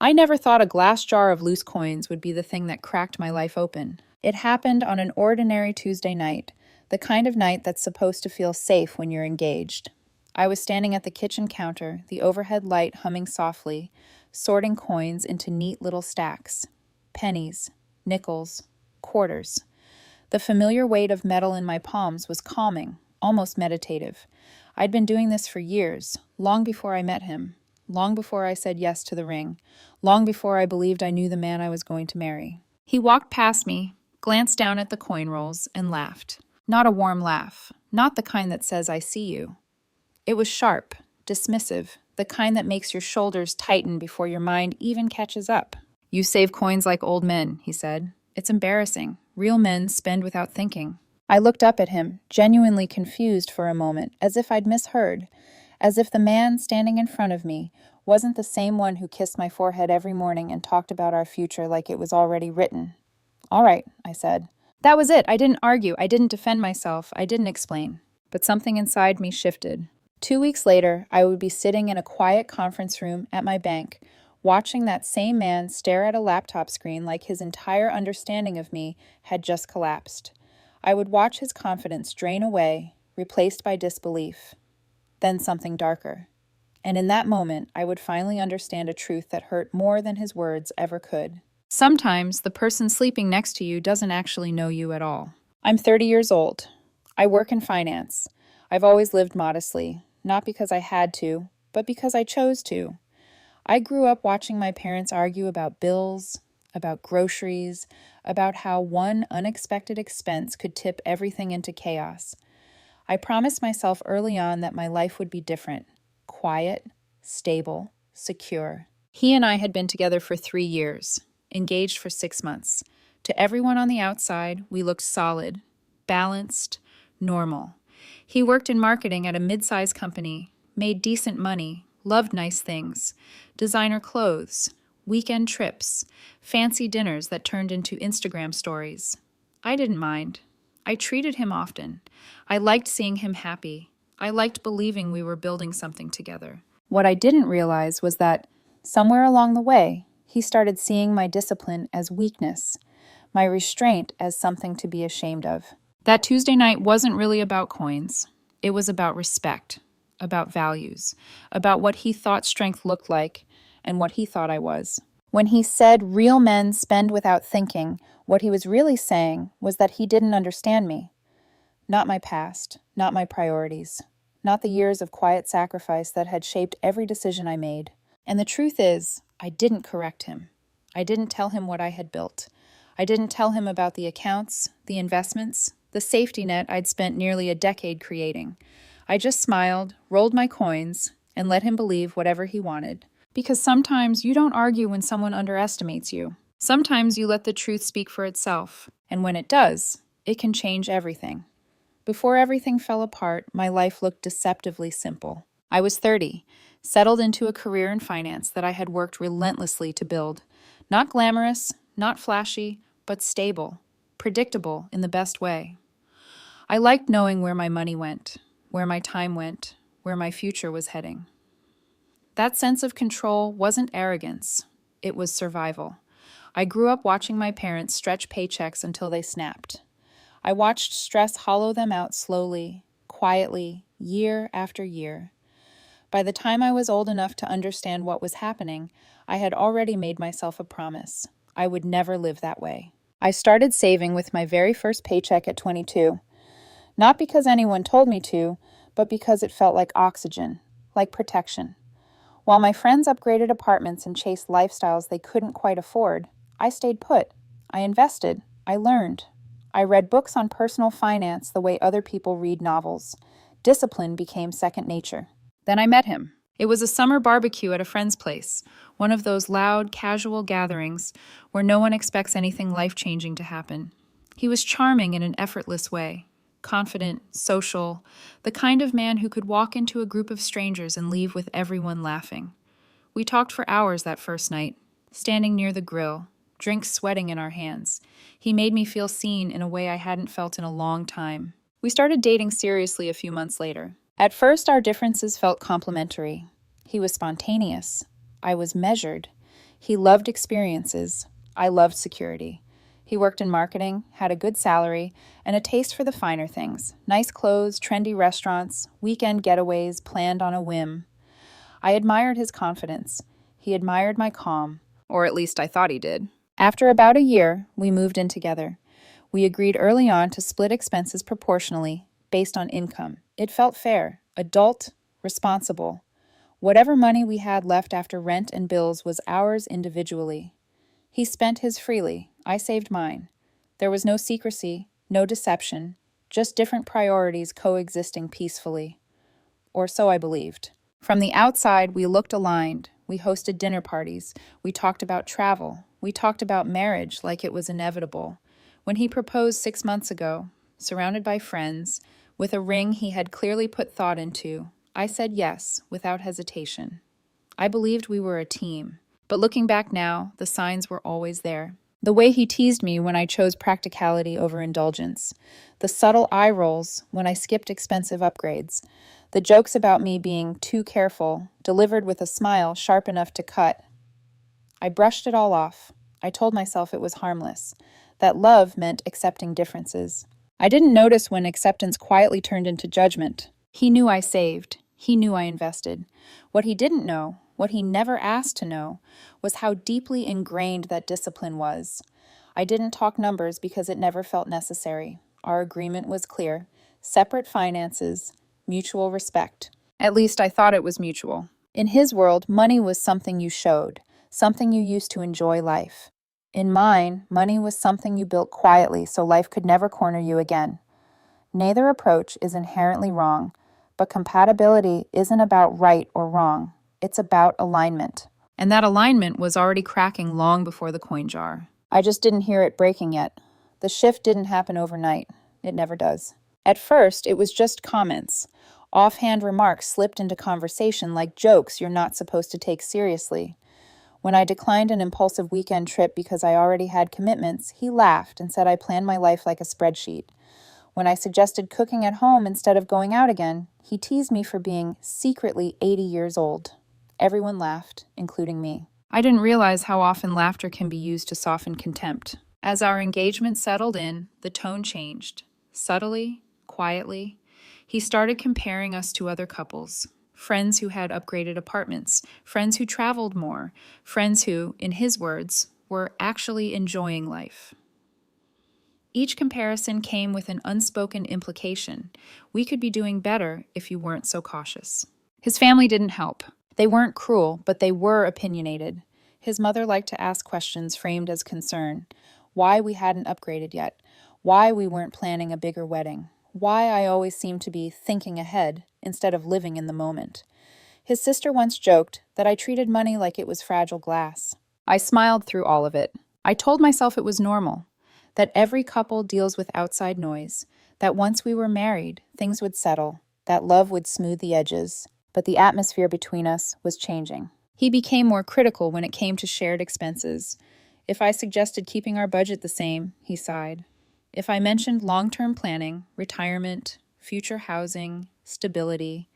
I never thought a glass jar of loose coins would be the thing that cracked my life open. It happened on an ordinary Tuesday night, the kind of night that's supposed to feel safe when you're engaged. I was standing at the kitchen counter, the overhead light humming softly, sorting coins into neat little stacks. Pennies, nickels, quarters. The familiar weight of metal in my palms was calming, almost meditative. I'd been doing this for years, long before I met him, long before I said yes to the ring, long before I believed I knew the man I was going to marry. He walked past me, glanced down at the coin rolls, and laughed. Not a warm laugh, not the kind that says, "I see you." It was sharp, dismissive, the kind that makes your shoulders tighten before your mind even catches up. "You save coins like old men," he said. "It's embarrassing. Real men spend without thinking." I looked up at him, genuinely confused for a moment, as if I'd misheard, as if the man standing in front of me wasn't the same one who kissed my forehead every morning and talked about our future like it was already written. "All right," I said. That was it. I didn't argue. I didn't defend myself. I didn't explain. But something inside me shifted. 2 weeks later, I would be sitting in a quiet conference room at my bank, watching that same man stare at a laptop screen like his entire understanding of me had just collapsed. I would watch his confidence drain away, replaced by disbelief. Then something darker. And in that moment, I would finally understand a truth that hurt more than his words ever could. Sometimes the person sleeping next to you doesn't actually know you at all. I'm 30 years old. I work in finance. I've always lived modestly, not because I had to, but because I chose to. I grew up watching my parents argue about bills, about groceries, about how one unexpected expense could tip everything into chaos. I promised myself early on that my life would be different, quiet, stable, secure. He and I had been together for 3 years, engaged for 6 months. To everyone on the outside, we looked solid, balanced, normal. He worked in marketing at a mid-sized company, made decent money, loved nice things, designer clothes, weekend trips, fancy dinners that turned into Instagram stories. I didn't mind. I treated him often. I liked seeing him happy. I liked believing we were building something together. What I didn't realize was that, somewhere along the way, he started seeing my discipline as weakness, my restraint as something to be ashamed of. That Tuesday night wasn't really about coins. It was about respect, about values, about what he thought strength looked like and what he thought I was. When he said real men spend without thinking, what he was really saying was that he didn't understand me. Not my past, not my priorities, not the years of quiet sacrifice that had shaped every decision I made. And the truth is, I didn't correct him. I didn't tell him what I had built. I didn't tell him about the accounts, the investments, the safety net I'd spent nearly a decade creating. I just smiled, rolled my coins, and let him believe whatever he wanted. Because sometimes you don't argue when someone underestimates you. Sometimes you let the truth speak for itself. And when it does, it can change everything. Before everything fell apart, my life looked deceptively simple. I was 30, settled into a career in finance that I had worked relentlessly to build. Not glamorous, not flashy, but stable, predictable in the best way. I liked knowing where my money went, where my time went, where my future was heading. That sense of control wasn't arrogance, it was survival. I grew up watching my parents stretch paychecks until they snapped. I watched stress hollow them out slowly, quietly, year after year. By the time I was old enough to understand what was happening, I had already made myself a promise. I would never live that way. I started saving with my very first paycheck at 22. Not because anyone told me to, but because it felt like oxygen, like protection. While my friends upgraded apartments and chased lifestyles they couldn't quite afford, I stayed put. I invested. I learned. I read books on personal finance the way other people read novels. Discipline became second nature. Then I met him. It was a summer barbecue at a friend's place, one of those loud, casual gatherings where no one expects anything life-changing to happen. He was charming in an effortless way, confident, social, the kind of man who could walk into a group of strangers and leave with everyone laughing. We talked for hours that first night, standing near the grill, drinks sweating in our hands. He made me feel seen in a way I hadn't felt in a long time. We started dating seriously a few months later. At first, our differences felt complementary. He was spontaneous. I was measured. He loved experiences. I loved security. He worked in marketing, had a good salary, and a taste for the finer things. Nice clothes, trendy restaurants, weekend getaways planned on a whim. I admired his confidence. He admired my calm, or at least I thought he did. After about a year, we moved in together. We agreed early on to split expenses proportionally, based on income. It felt fair, adult, responsible. Whatever money we had left after rent and bills was ours individually. He spent his freely. I saved mine. There was no secrecy, no deception, just different priorities coexisting peacefully. Or so I believed. From the outside, we looked aligned. We hosted dinner parties. We talked about travel. We talked about marriage like it was inevitable. When he proposed 6 months ago, surrounded by friends, with a ring he had clearly put thought into, I said yes, without hesitation. I believed we were a team. But looking back now, the signs were always there. The way he teased me when I chose practicality over indulgence. The subtle eye rolls when I skipped expensive upgrades. The jokes about me being too careful, delivered with a smile sharp enough to cut. I brushed it all off. I told myself it was harmless, that love meant accepting differences. I didn't notice when acceptance quietly turned into judgment. He knew I saved. He knew I invested. What he didn't know, what he never asked to know, was how deeply ingrained that discipline was. I didn't talk numbers because it never felt necessary. Our agreement was clear. Separate finances, mutual respect. At least I thought it was mutual. In his world, money was something you showed, something you used to enjoy life. In mine, money was something you built quietly so life could never corner you again. Neither approach is inherently wrong, but compatibility isn't about right or wrong. It's about alignment. And that alignment was already cracking long before the coin jar. I just didn't hear it breaking yet. The shift didn't happen overnight. It never does. At first, it was just comments. Offhand remarks slipped into conversation like jokes you're not supposed to take seriously. When I declined an impulsive weekend trip because I already had commitments, he laughed and said I planned my life like a spreadsheet. When I suggested cooking at home instead of going out again, he teased me for being secretly 80 years old. Everyone laughed, including me. I didn't realize how often laughter can be used to soften contempt. As our engagement settled in, the tone changed. Subtly, quietly, he started comparing us to other couples. Friends who had upgraded apartments, friends who traveled more, friends who, in his words, were actually enjoying life. Each comparison came with an unspoken implication. We could be doing better if you weren't so cautious. His family didn't help. They weren't cruel, but they were opinionated. His mother liked to ask questions framed as concern. Why we hadn't upgraded yet. Why we weren't planning a bigger wedding. Why I always seemed to be thinking ahead instead of living in the moment. His sister once joked that I treated money like it was fragile glass. I smiled through all of it. I told myself it was normal, that every couple deals with outside noise, that once we were married, things would settle, that love would smooth the edges, but the atmosphere between us was changing. He became more critical when it came to shared expenses. If I suggested keeping our budget the same, he sighed. If I mentioned long-term planning, retirement, future housing, stability,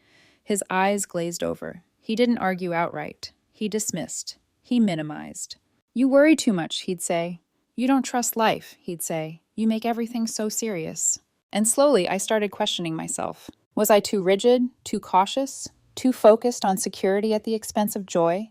his eyes glazed over. He didn't argue outright. He dismissed. He minimized. You worry too much, he'd say. You don't trust life, he'd say. You make everything so serious. And slowly I started questioning myself. Was I too rigid, too cautious, too focused on security at the expense of joy?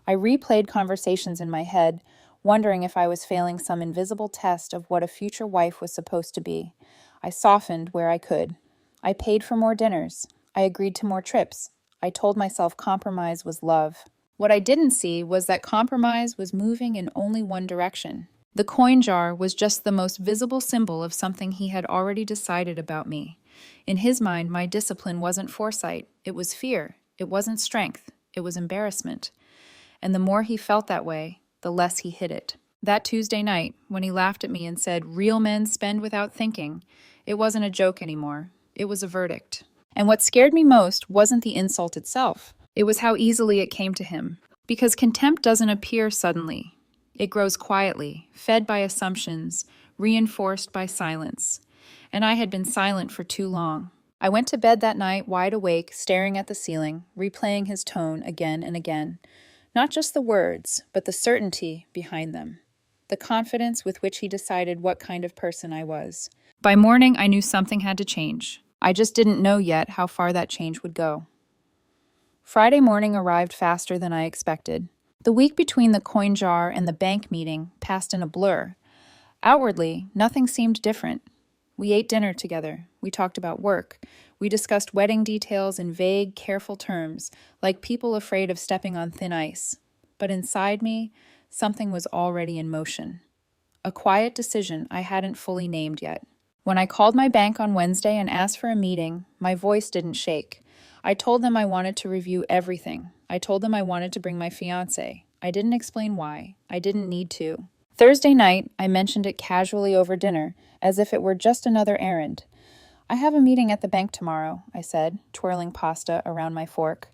I replayed conversations in my head, wondering if I was failing some invisible test of what a future wife was supposed to be. I softened where I could. I paid for more dinners. I agreed to more trips. I told myself compromise was love. What I didn't see was that compromise was moving in only one direction. The coin jar was just the most visible symbol of something he had already decided about me. In his mind, my discipline wasn't foresight. It was fear. It wasn't strength. It was embarrassment. And the more he felt that way, the less he hid it. That Tuesday night, when he laughed at me and said, "Real men spend without thinking," it wasn't a joke anymore. It was a verdict. And what scared me most wasn't the insult itself. It was how easily it came to him. Because contempt doesn't appear suddenly. It grows quietly, fed by assumptions, reinforced by silence. And I had been silent for too long. I went to bed that night wide awake, staring at the ceiling, replaying his tone again and again. Not just the words, but the certainty behind them. The confidence with which he decided what kind of person I was. By morning, I knew something had to change. I just didn't know yet how far that change would go. Friday morning arrived faster than I expected. The week between the coin jar and the bank meeting passed in a blur. Outwardly, nothing seemed different. We ate dinner together. We talked about work. We discussed wedding details in vague, careful terms, like people afraid of stepping on thin ice. But inside me, something was already in motion. A quiet decision I hadn't fully named yet. When I called my bank on Wednesday and asked for a meeting, my voice didn't shake. I told them I wanted to review everything. I told them I wanted to bring my fiancé. I didn't explain why. I didn't need to. Thursday night, I mentioned it casually over dinner, as if it were just another errand. I have a meeting at the bank tomorrow, I said, twirling pasta around my fork.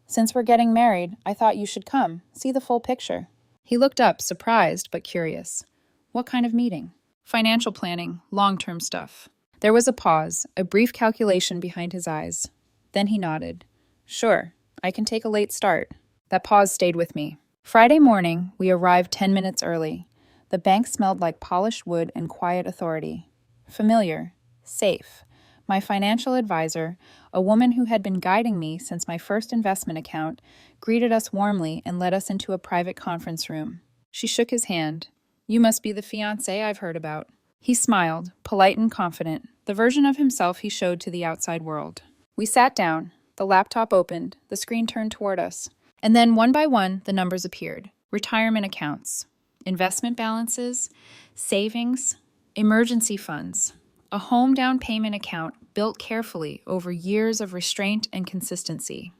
Since we're getting married, I thought you should come, see the full picture. He looked up, surprised but curious. What kind of meeting? Financial planning, long-term stuff. There was a pause, a brief calculation behind his eyes. Then he nodded. Sure, I can take a late start. That pause stayed with me. Friday morning, we arrived 10 minutes early. The bank smelled like polished wood and quiet authority. Familiar, safe. My financial advisor, a woman who had been guiding me since my first investment account, greeted us warmly and led us into a private conference room. She shook his hand. You must be the fiancé I've heard about. He smiled, polite and confident, the version of himself he showed to the outside world. We sat down. The laptop opened. The screen turned toward us. And then, one by one, the numbers appeared. Retirement accounts, investment balances, savings, emergency funds, a home down payment account built carefully over years of restraint and consistency.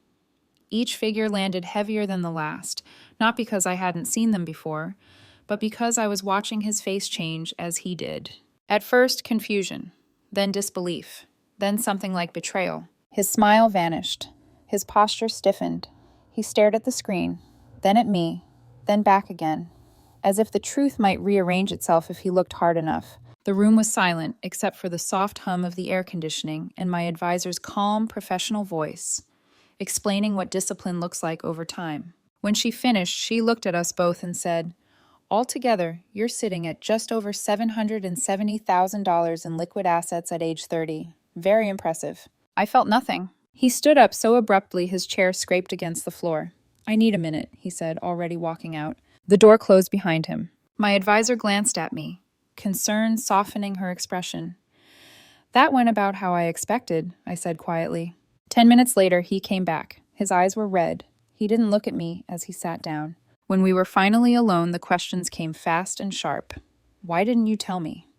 Each figure landed heavier than the last, not because I hadn't seen them before, but because I was watching his face change as he did. At first, confusion, then disbelief, then something like betrayal. His smile vanished. His posture stiffened. He stared at the screen, then at me, then back again, as if the truth might rearrange itself if he looked hard enough. The room was silent, except for the soft hum of the air conditioning and my advisor's calm, professional voice, explaining what discipline looks like over time. When she finished, she looked at us both and said, Altogether, you're sitting at just over $770,000 in liquid assets at age 30. Very impressive. I felt nothing. He stood up so abruptly his chair scraped against the floor. I need a minute, he said, already walking out. The door closed behind him. My advisor glanced at me, concern softening her expression. That went about how I expected, I said quietly. 10 minutes later, he came back. His eyes were red. He didn't look at me as he sat down. When we were finally alone, the questions came fast and sharp. Why didn't you tell me?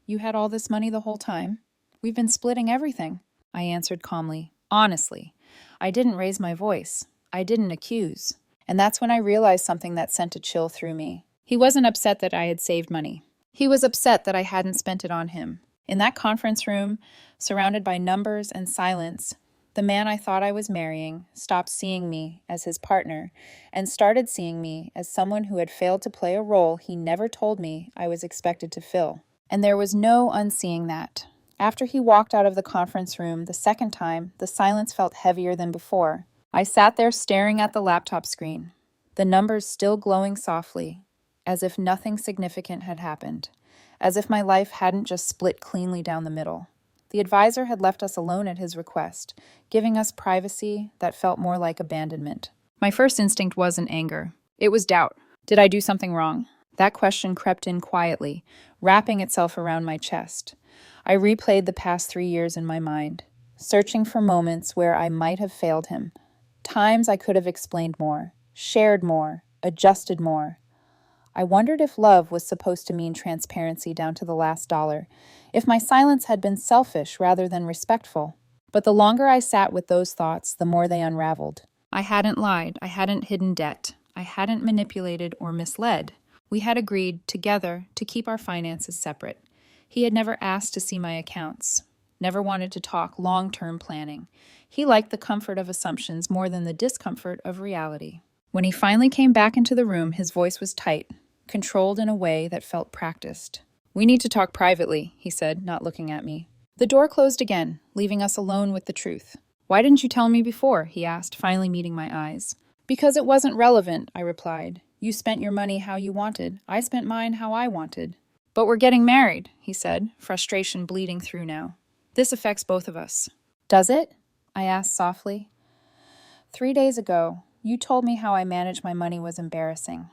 You had all this money the whole time? We've been splitting everything, I answered calmly. Honestly, I didn't raise my voice. I didn't accuse. And that's when I realized something that sent a chill through me. He wasn't upset that I had saved money. He was upset that I hadn't spent it on him. In that conference room, surrounded by numbers and silence, the man I thought I was marrying stopped seeing me as his partner and started seeing me as someone who had failed to play a role he never told me I was expected to fill. And there was no unseeing that. After he walked out of the conference room the second time, the silence felt heavier than before. I sat there staring at the laptop screen, the numbers still glowing softly, as if nothing significant had happened, as if my life hadn't just split cleanly down the middle. The advisor had left us alone at his request, giving us privacy that felt more like abandonment. My first instinct wasn't anger. It was doubt. Did I do something wrong? That question crept in quietly, wrapping itself around my chest. I replayed the past 3 years in my mind, searching for moments where I might have failed him, times I could have explained more, shared more, adjusted more. I wondered if love was supposed to mean transparency down to the last dollar, if my silence had been selfish rather than respectful. But the longer I sat with those thoughts, the more they unraveled. I hadn't lied, I hadn't hidden debt, I hadn't manipulated or misled. We had agreed, together, to keep our finances separate. He had never asked to see my accounts, never wanted to talk long-term planning. He liked the comfort of assumptions more than the discomfort of reality. When he finally came back into the room, his voice was tight, controlled in a way that felt practiced. We need to talk privately, he said, not looking at me. The door closed again, leaving us alone with the truth. Why didn't you tell me before? He asked, finally meeting my eyes. Because it wasn't relevant, I replied. You spent your money how you wanted. I spent mine how I wanted. But we're getting married, he said, frustration bleeding through now. This affects both of us. Does it? I asked softly. 3 days ago, you told me how I managed my money was embarrassing.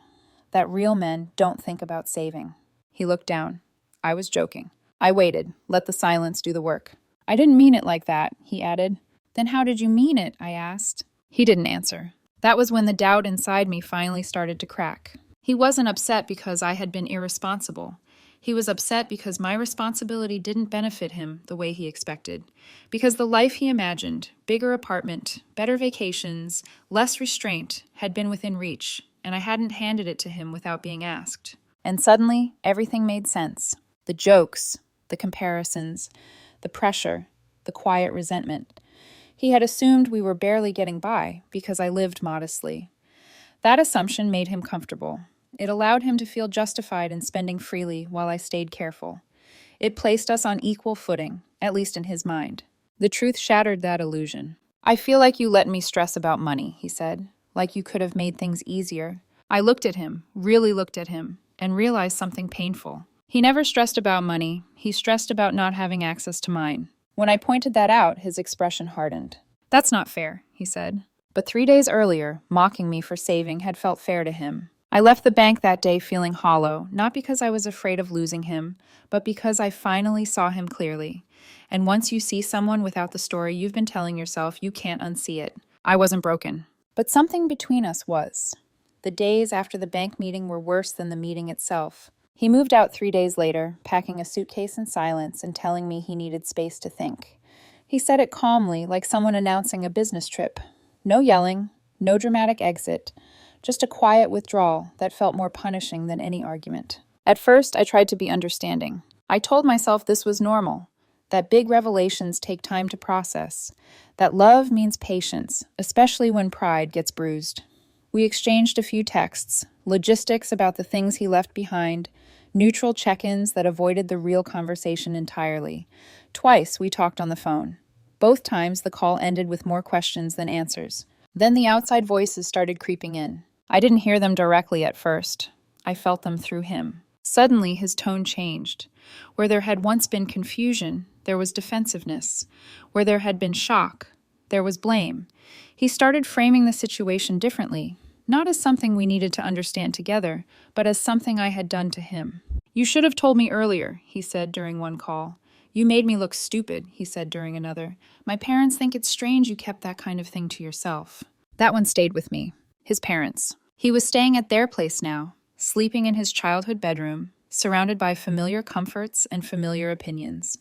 That real men don't think about saving. He looked down. I was joking. I waited, let the silence do the work. I didn't mean it like that, he added. Then how did you mean it? I asked. He didn't answer. That was when the doubt inside me finally started to crack. He wasn't upset because I had been irresponsible. He was upset because my responsibility didn't benefit him the way he expected. Because the life he imagined, bigger apartment, better vacations, less restraint, had been within reach, and I hadn't handed it to him without being asked. And suddenly, everything made sense. The jokes, the comparisons, the pressure, the quiet resentment. He had assumed we were barely getting by because I lived modestly. That assumption made him comfortable. It allowed him to feel justified in spending freely while I stayed careful. It placed us on equal footing, at least in his mind. The truth shattered that illusion. I feel like you let me stress about money, he said, like you could have made things easier. I looked at him, really looked at him, and realized something painful. He never stressed about money. He stressed about not having access to mine. When I pointed that out, his expression hardened. That's not fair, he said. But 3 days earlier, mocking me for saving had felt fair to him. I left the bank that day feeling hollow, not because I was afraid of losing him, but because I finally saw him clearly. And once you see someone without the story you've been telling yourself, you can't unsee it. I wasn't broken. But something between us was. The days after the bank meeting were worse than the meeting itself. He moved out 3 days later, packing a suitcase in silence and telling me he needed space to think. He said it calmly, like someone announcing a business trip. No yelling, no dramatic exit, just a quiet withdrawal that felt more punishing than any argument. At first, I tried to be understanding. I told myself this was normal, that big revelations take time to process, that love means patience, especially when pride gets bruised. We exchanged a few texts, logistics about the things he left behind, neutral check-ins that avoided the real conversation entirely. Twice we talked on the phone. Both times the call ended with more questions than answers. Then the outside voices started creeping in. I didn't hear them directly at first. I felt them through him. Suddenly his tone changed. Where there had once been confusion, there was defensiveness. Where there had been shock, there was blame. He started framing the situation differently, not as something we needed to understand together, but as something I had done to him. You should have told me earlier, he said during one call. You made me look stupid, he said during another. My parents think it's strange you kept that kind of thing to yourself. That one stayed with me. His parents. He was staying at their place now, sleeping in his childhood bedroom, surrounded by familiar comforts and familiar opinions.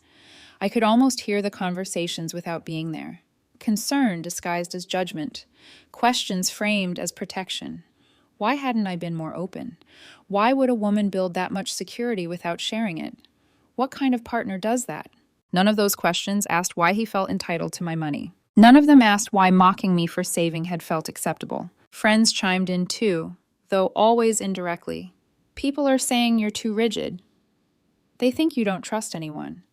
I could almost hear the conversations without being there. Concern disguised as judgment. Questions framed as protection. Why hadn't I been more open? Why would a woman build that much security without sharing it? What kind of partner does that? None of those questions asked why he felt entitled to my money. None of them asked why mocking me for saving had felt acceptable. Friends chimed in too, though always indirectly. People are saying you're too rigid. They think you don't trust anyone.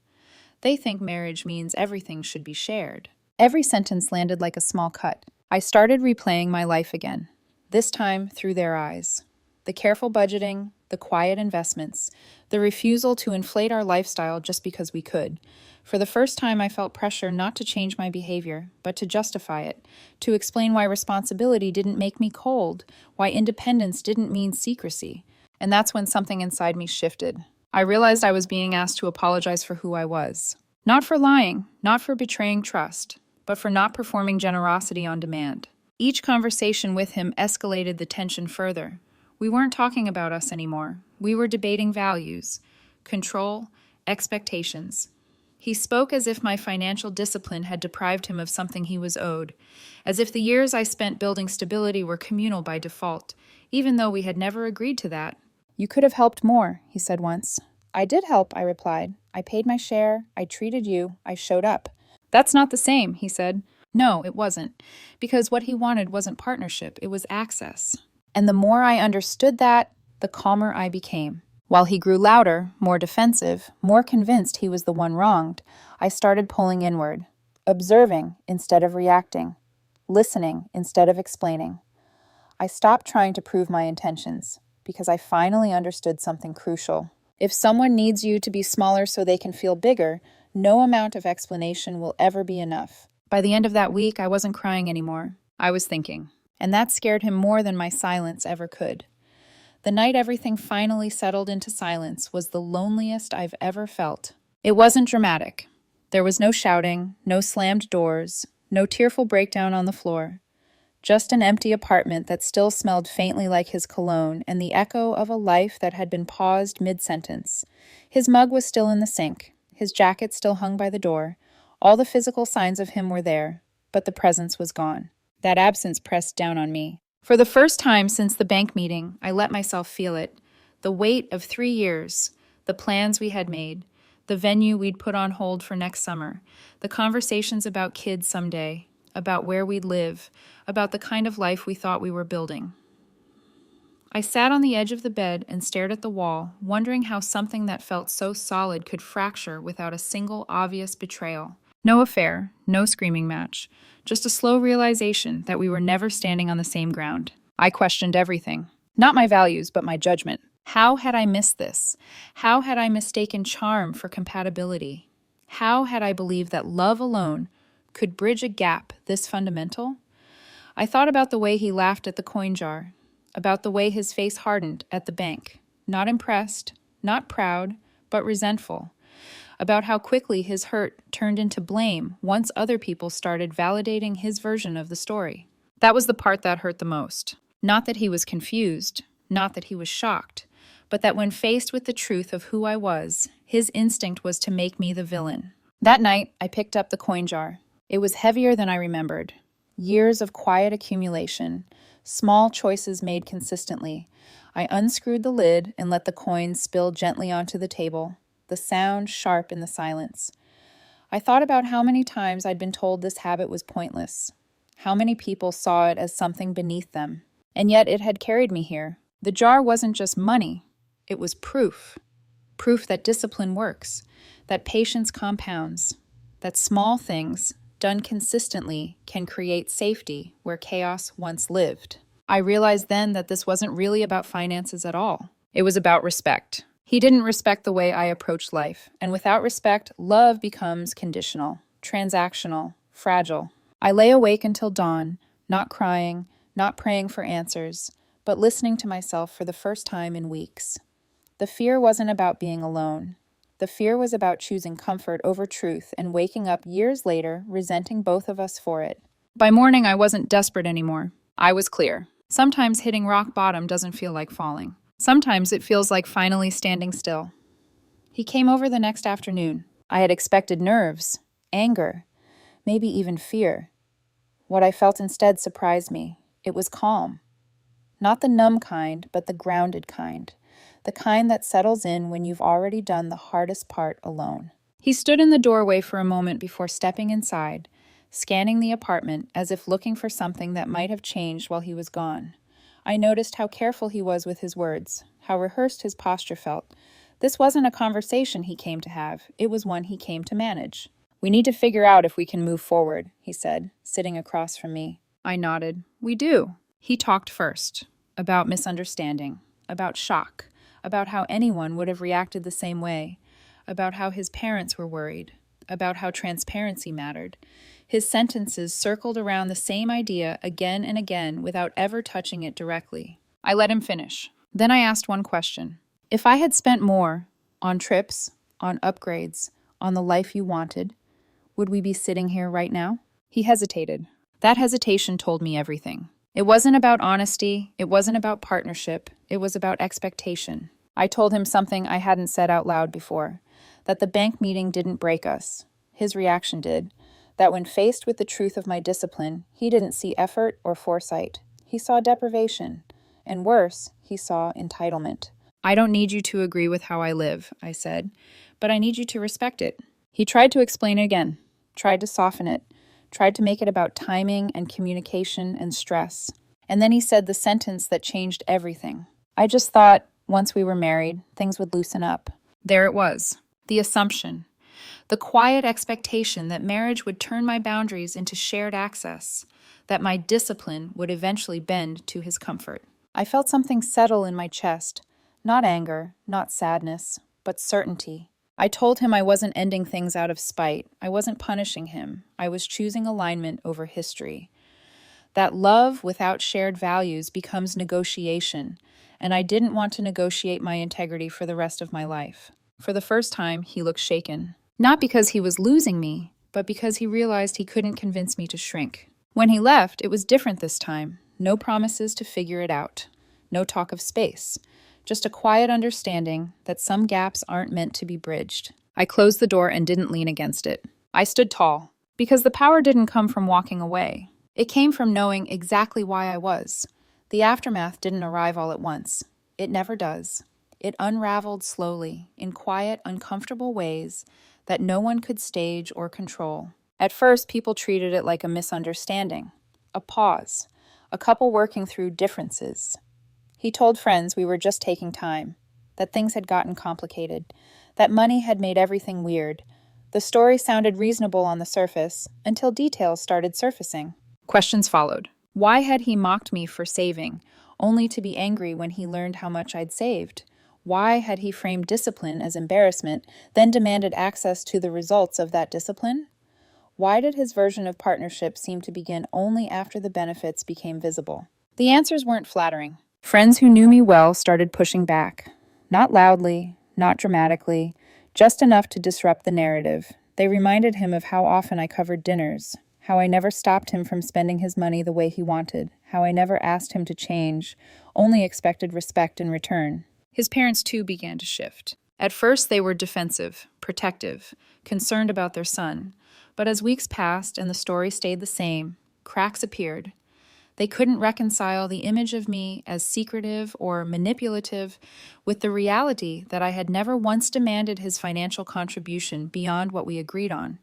They think marriage means everything should be shared. Every sentence landed like a small cut. I started replaying my life again, this time through their eyes. The careful budgeting, the quiet investments, the refusal to inflate our lifestyle just because we could. For the first time, I felt pressure not to change my behavior, but to justify it, to explain why responsibility didn't make me cold, why independence didn't mean secrecy. And that's when something inside me shifted. I realized I was being asked to apologize for who I was. Not for lying, not for betraying trust, but for not performing generosity on demand. Each conversation with him escalated the tension further. We weren't talking about us anymore. We were debating values, control, expectations. He spoke as if my financial discipline had deprived him of something he was owed, as if the years I spent building stability were communal by default, even though we had never agreed to that. You could have helped more, he said once. I did help, I replied. I paid my share, I treated you, I showed up. That's not the same, he said. No, it wasn't, because what he wanted wasn't partnership, it was access. And the more I understood that, the calmer I became. While he grew louder, more defensive, more convinced he was the one wronged, I started pulling inward, observing instead of reacting, listening instead of explaining. I stopped trying to prove my intentions because I finally understood something crucial. If someone needs you to be smaller so they can feel bigger, no amount of explanation will ever be enough. By the end of that week, I wasn't crying anymore. I was thinking. And that scared him more than my silence ever could. The night everything finally settled into silence was the loneliest I've ever felt. It wasn't dramatic. There was no shouting, no slammed doors, no tearful breakdown on the floor. Just an empty apartment that still smelled faintly like his cologne and the echo of a life that had been paused mid-sentence. His mug was still in the sink. His jacket still hung by the door. All the physical signs of him were there, but the presence was gone. That absence pressed down on me. For the first time since the bank meeting, I let myself feel it. The weight of 3 years, the plans we had made, the venue we'd put on hold for next summer, the conversations about kids someday, about where we'd live, about the kind of life we thought we were building. I sat on the edge of the bed and stared at the wall, wondering how something that felt so solid could fracture without a single obvious betrayal. No affair, no screaming match, just a slow realization that we were never standing on the same ground. I questioned everything. Not my values, but my judgment. How had I missed this? How had I mistaken charm for compatibility? How had I believed that love alone could bridge a gap this fundamental? I thought about the way he laughed at the coin jar, about the way his face hardened at the bank, not impressed, not proud, but resentful, about how quickly his hurt turned into blame once other people started validating his version of the story. That was the part that hurt the most. Not that he was confused, not that he was shocked, but that when faced with the truth of who I was, his instinct was to make me the villain. That night, I picked up the coin jar. It was heavier than I remembered. Years of quiet accumulation, small choices made consistently. I unscrewed the lid and let the coins spill gently onto the table, the sound sharp in the silence. I thought about how many times I'd been told this habit was pointless, how many people saw it as something beneath them, and yet it had carried me here. The jar wasn't just money, it was proof. Proof that discipline works, that patience compounds, that small things, done consistently, can create safety where chaos once lived. I realized then that this wasn't really about finances at all. It was about respect. He didn't respect the way I approached life, and without respect, love becomes conditional, transactional, fragile. I lay awake until dawn, not crying, not praying for answers, but listening to myself for the first time in weeks. The fear wasn't about being alone. The fear was about choosing comfort over truth and waking up years later, resenting both of us for it. By morning, I wasn't desperate anymore. I was clear. Sometimes hitting rock bottom doesn't feel like falling. Sometimes it feels like finally standing still. He came over the next afternoon. I had expected nerves, anger, maybe even fear. What I felt instead surprised me. It was calm. Not the numb kind, but the grounded kind. The kind that settles in when you've already done the hardest part alone. He stood in the doorway for a moment before stepping inside, scanning the apartment as if looking for something that might have changed while he was gone. I noticed how careful he was with his words, how rehearsed his posture felt. This wasn't a conversation he came to have, it was one he came to manage. "We need to figure out if we can move forward," he said, sitting across from me. I nodded. "We do." He talked first, about misunderstanding, about shock, about how anyone would have reacted the same way, about how his parents were worried, about how transparency mattered. His sentences circled around the same idea again and again without ever touching it directly. I let him finish. Then I asked one question. If I had spent more on trips, on upgrades, on the life you wanted, would we be sitting here right now? He hesitated. That hesitation told me everything. It wasn't about honesty, it wasn't about partnership, it was about expectation. I told him something I hadn't said out loud before, that the bank meeting didn't break us. His reaction did. That when faced with the truth of my discipline, he didn't see effort or foresight. He saw deprivation. And worse, he saw entitlement. "I don't need you to agree with how I live," I said, "but I need you to respect it." He tried to explain it again, tried to soften it, tried to make it about timing and communication and stress. And then he said the sentence that changed everything. "I just thought, once we were married, things would loosen up." There it was, the assumption. The quiet expectation that marriage would turn my boundaries into shared access, that my discipline would eventually bend to his comfort. I felt something settle in my chest, not anger, not sadness, but certainty. I told him I wasn't ending things out of spite. I wasn't punishing him. I was choosing alignment over history. That love without shared values becomes negotiation, and I didn't want to negotiate my integrity for the rest of my life. For the first time, he looked shaken. Not because he was losing me, but because he realized he couldn't convince me to shrink. When he left, it was different this time. No promises to figure it out. No talk of space. Just a quiet understanding that some gaps aren't meant to be bridged. I closed the door and didn't lean against it. I stood tall, because the power didn't come from walking away. It came from knowing exactly why I was. The aftermath didn't arrive all at once. It never does. It unraveled slowly, in quiet, uncomfortable ways that no one could stage or control. At first, people treated it like a misunderstanding, a pause, a couple working through differences. He told friends we were just taking time, that things had gotten complicated, that money had made everything weird. The story sounded reasonable on the surface until details started surfacing. Questions followed. Why had he mocked me for saving, only to be angry when he learned how much I'd saved? Why had he framed discipline as embarrassment, then demanded access to the results of that discipline? Why did his version of partnership seem to begin only after the benefits became visible? The answers weren't flattering. Friends who knew me well started pushing back. Not loudly, not dramatically, just enough to disrupt the narrative. They reminded him of how often I covered dinners, how I never stopped him from spending his money the way he wanted, how I never asked him to change, only expected respect in return. His parents, too, began to shift. At first, they were defensive, protective, concerned about their son. But as weeks passed and the story stayed the same, cracks appeared. They couldn't reconcile the image of me as secretive or manipulative with the reality that I had never once demanded his financial contribution beyond what we agreed on,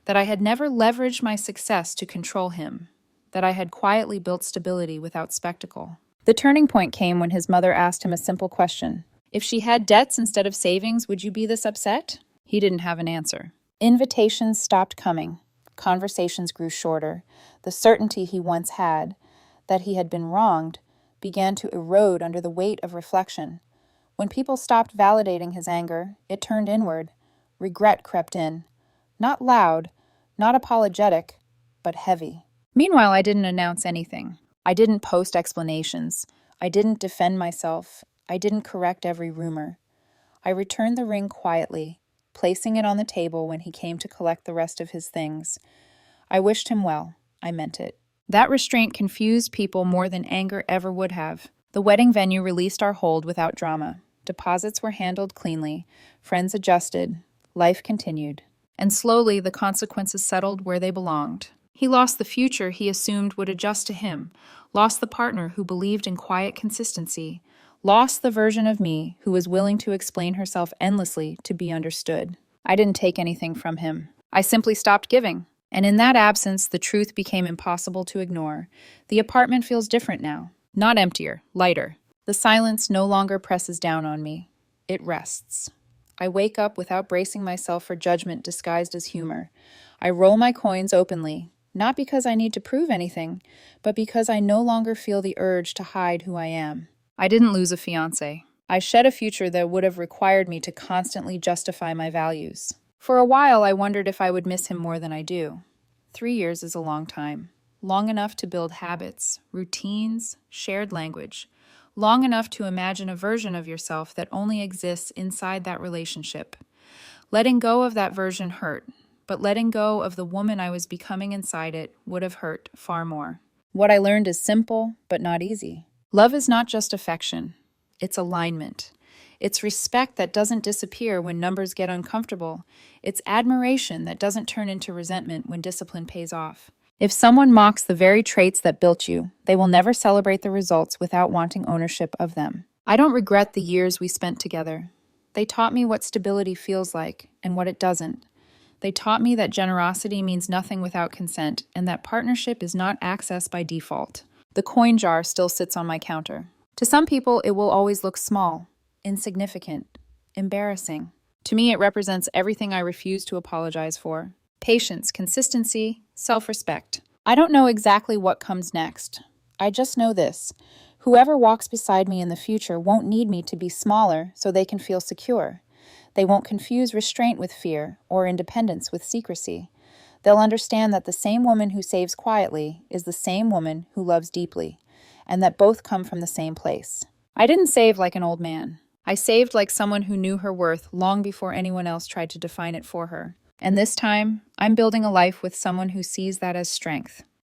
that I had never leveraged my success to control him, that I had quietly built stability without spectacle. The turning point came when his mother asked him a simple question. If she had debts instead of savings, would you be this upset? He didn't have an answer. Invitations stopped coming. Conversations grew shorter. The certainty he once had, that he had been wronged, began to erode under the weight of reflection. When people stopped validating his anger, it turned inward. Regret crept in. Not loud, not apologetic, but heavy. Meanwhile, I didn't announce anything. I didn't post explanations. I didn't defend myself. I didn't correct every rumor. I returned the ring quietly, placing it on the table when he came to collect the rest of his things. I wished him well. I meant it. That restraint confused people more than anger ever would have. The wedding venue released our hold without drama. Deposits were handled cleanly. Friends adjusted. Life continued. And slowly, the consequences settled where they belonged. He lost the future he assumed would adjust to him, lost the partner who believed in quiet consistency, lost the version of me who was willing to explain herself endlessly to be understood. I didn't take anything from him. I simply stopped giving. And in that absence, the truth became impossible to ignore. The apartment feels different now. Not emptier, lighter. The silence no longer presses down on me. It rests. I wake up without bracing myself for judgment disguised as humor. I roll my coins openly, not because I need to prove anything, but because I no longer feel the urge to hide who I am. I didn't lose a fiancé. I shed a future that would have required me to constantly justify my values. For a while, I wondered if I would miss him more than I do. 3 years is a long time. Long enough to build habits, routines, shared language. Long enough to imagine a version of yourself that only exists inside that relationship. Letting go of that version hurt, but letting go of the woman I was becoming inside it would have hurt far more. What I learned is simple, but not easy. Love is not just affection. It's alignment. It's respect that doesn't disappear when numbers get uncomfortable. It's admiration that doesn't turn into resentment when discipline pays off. If someone mocks the very traits that built you, they will never celebrate the results without wanting ownership of them. I don't regret the years we spent together. They taught me what stability feels like and what it doesn't. They taught me that generosity means nothing without consent and that partnership is not access by default. The coin jar still sits on my counter. To some people, it will always look small, insignificant, embarrassing. To me, it represents everything I refuse to apologize for: patience, consistency, self respect. I don't know exactly what comes next. I just know this: whoever walks beside me in the future won't need me to be smaller so they can feel secure. They won't confuse restraint with fear or independence with secrecy. They'll understand that the same woman who saves quietly is the same woman who loves deeply, and that both come from the same place. I didn't save like an old man. I saved like someone who knew her worth long before anyone else tried to define it for her. And this time, I'm building a life with someone who sees that as strength.